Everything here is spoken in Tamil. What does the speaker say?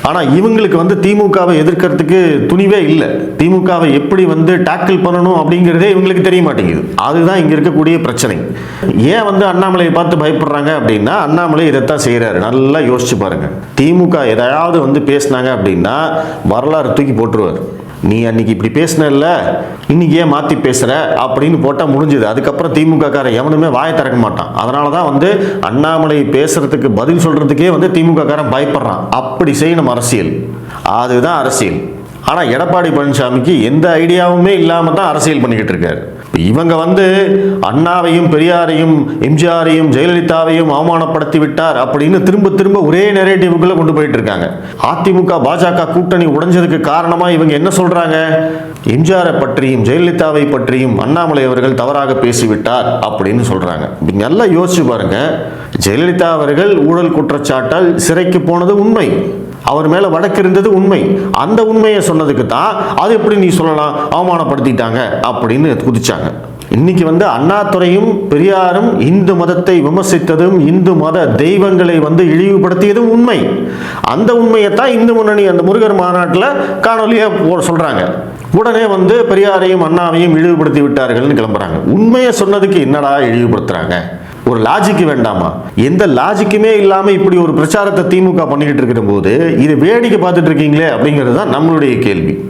ஆனால் இவங்களுக்கு வந்து திமுகவை எதிர்க்கிறதுக்கு துணிவே இல்லை. திமுகவை எப்படி வந்து டேக்கிள் பண்ணணும் அப்படிங்கிறதே இவங்களுக்கு தெரிய மாட்டேங்குது. அதுதான் இங்கே இருக்கக்கூடிய பிரச்சனை. ஏன் வந்து அண்ணாமலையை பார்த்து பயப்படுறாங்க அப்படின்னா, அண்ணாமலை இதைத்தான் செய்கிறாரு. நல்லா யோசிச்சு பாருங்க. திமுக எதையாவது வந்து பேசினாங்க அப்படின்னா வரலாறு தூக்கி போட்டுருவார். நீ அன்னைக்கு இப்படி பேசினல்ல, இன்னைக்கு ஏன் மாற்றி பேசுகிற அப்படின்னு போட்டால் முடிஞ்சுது. அதுக்கப்புறம் திமுக காரன் எவனுமே வாயை திறக்க மாட்டான். அதனால தான் வந்து அண்ணாமலை பேசுறதுக்கு பதில் சொல்றதுக்கே வந்து திமுக காரன் பயப்படுறான். அப்படி செய்யணும் அரசியல். அதுதான் அரசியல். ஆனால் எடப்பாடி பழனிசாமிக்கு எந்த ஐடியாவுமே இல்லாமல் தான் அரசியல் பண்ணிக்கிட்டு இருக்காரு. இவங்க வந்து அண்ணாவையும் பெரியாரையும் எம்ஜிஆரையும் ஜெயலலிதாவையும் அவமானப்படுத்தி விட்டார் அப்படின்னு திரும்ப திரும்ப ஒரே நெரேட்டிவுக்குள்ள கொண்டு போயிட்டு இருக்காங்க. அதிமுக பாஜக கூட்டணி உடைஞ்சதுக்கு காரணமா இவங்க என்ன சொல்றாங்க? எம்ஜிஆரை பற்றியும் ஜெயலலிதாவை பற்றியும் அண்ணாமலை அவர்கள் தவறாக பேசிவிட்டார் அப்படின்னு சொல்றாங்க. நல்லா யோசிச்சு பாருங்க. ஜெயலலிதா அவர்கள் ஊழல் குற்றச்சாட்டால் சிறைக்கு போனது உண்மை. அவர் மேல வழக்கு இருந்தது உண்மை. அந்த உண்மையை சொன்னதுக்கு தான் அது எப்படி நீ சொல்லலாம், அவமானப்படுத்திட்டாங்க அப்படின்னு குதிச்சாங்க. இன்னைக்கு வந்து அண்ணாதுரையும் பெரியாரும் இந்து மதத்தை விமர்சித்ததும் இந்து மத தெய்வங்களை வந்து இழிவுபடுத்தியதும் உண்மை. அந்த உண்மையைத்தான் இந்து முன்னணி அந்த முருகர் மாநாட்டில் காணொலியா சொல்றாங்க. உடனே வந்து பெரியாரையும் அண்ணாவையும் இழிவுபடுத்தி விட்டார்கள்னு கிளம்புறாங்க. உண்மையை சொன்னதுக்கு என்னடா இழிவுபடுத்துறாங்க? ஒரு லாஜிக் வேண்டாமா? எந்த லாஜிக்குமே இல்லாம இப்படி ஒரு பிரச்சாரத்தை திமுக பண்ணிக்கிட்டு இருக்கிற போது இது வேடிக்கை பார்த்துட்டு இருக்கீங்களே அப்படிங்கிறது தான் நம்மளுடைய கேள்வி.